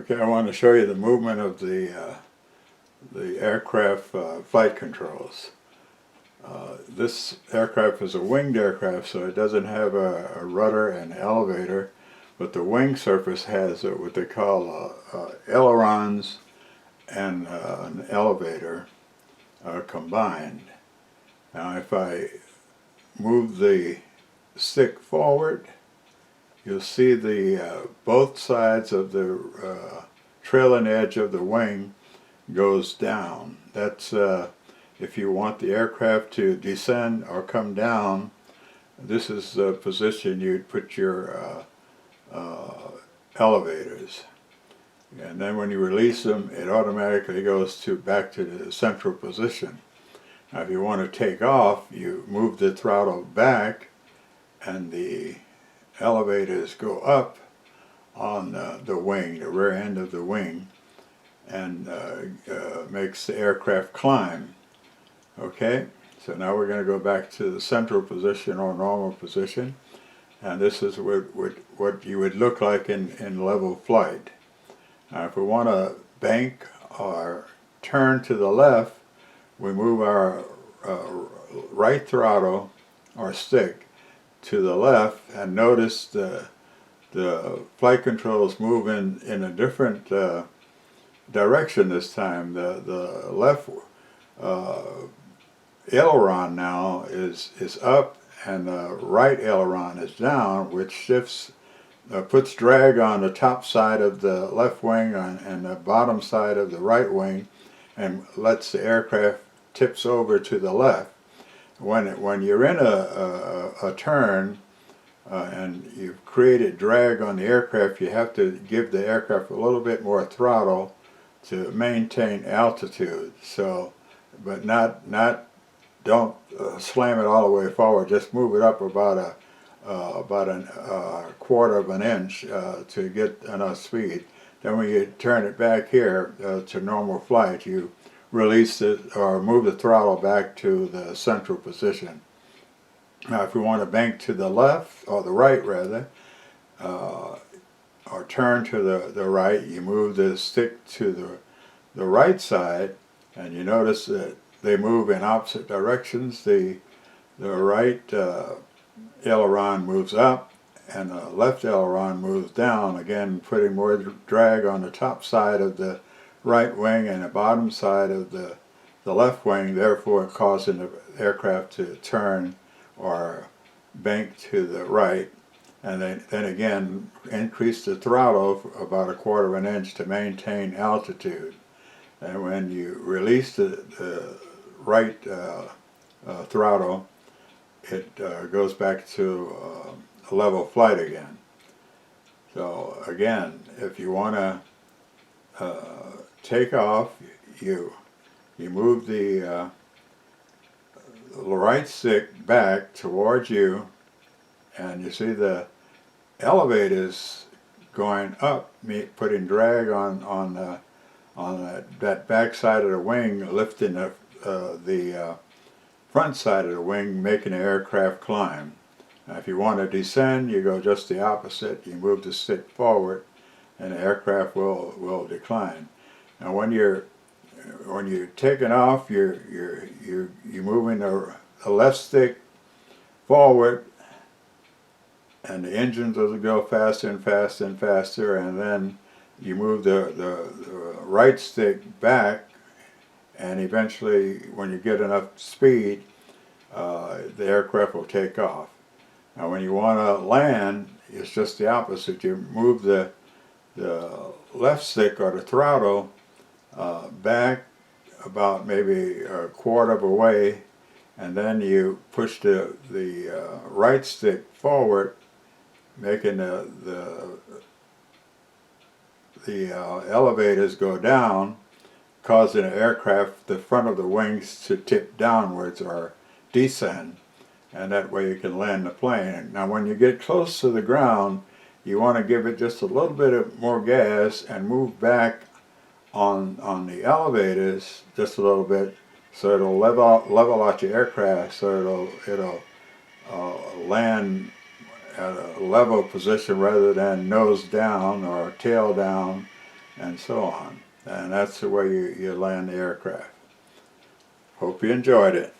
Okay, I want to show you the movement of the aircraft flight controls. This aircraft is a winged aircraft, so it doesn't have a rudder and elevator, but the wing surface has what they call ailerons and an elevator combined. Now if I move the stick forward, you'll see the both sides of the trailing edge of the wing goes down. That's if you want the aircraft to descend or come down, this is the position you'd put your elevators. And then when you release them, it automatically goes back to the central position. Now if you want to take off, you move the throttle back and the elevators go up on the wing, the rear end of the wing, and makes the aircraft climb. Okay, so now we're going to go back to the central position or normal position, and this is what you would look like in level flight. Now if we want to bank or turn to the left, we move our right throttle or stick to the left, and notice the flight controls move in a different direction this time. The left aileron now is up, and the right aileron is down, which shifts, puts drag on the top side of the left wing and the bottom side of the right wing, and lets the aircraft tips over to the left. When you're in a turn and you've created drag on the aircraft, you have to give the aircraft a little bit more throttle to maintain altitude. So, but don't slam it all the way forward. Just move it up about a quarter of an inch to get enough speed. Then when you turn it back here to normal flight, you release it or move the throttle back to the central position. Now if you want to bank to the left, or the right rather, or turn to the right, you move the stick to the right side, and you notice that they move in opposite directions. The right aileron moves up and the left aileron moves down, again putting more drag on the top side of the right wing and the bottom side of the left wing, therefore causing the aircraft to turn or bank to the right, and then again increase the throttle about a quarter of an inch to maintain altitude. And when you release the right throttle, it goes back to level flight again. So again, if you want to take off, you move the right stick back towards you, and you see the elevators going up, putting drag on that back side of the wing, lifting the front side of the wing, making the aircraft climb. Now if you want to descend, you go just the opposite. You move the stick forward, and the aircraft will decline. Now when you're taking off, you're moving the left stick forward, and the engines will go faster and faster and faster, and then you move the right stick back, and eventually when you get enough speed, the aircraft will take off. Now when you want to land, it's just the opposite. You move the left stick or the throttle back about maybe a quarter of a way, and then you push the right stick forward, making the elevators go down, causing the aircraft, the front of the wings, to tip downwards or descend, and that way you can land the plane. Now when you get close to the ground, you want to give it just a little bit more gas and move back on the elevators just a little bit, so it'll level out your aircraft, so it'll land at a level position rather than nose down or tail down, and so on. And that's the way you land the aircraft. Hope you enjoyed it.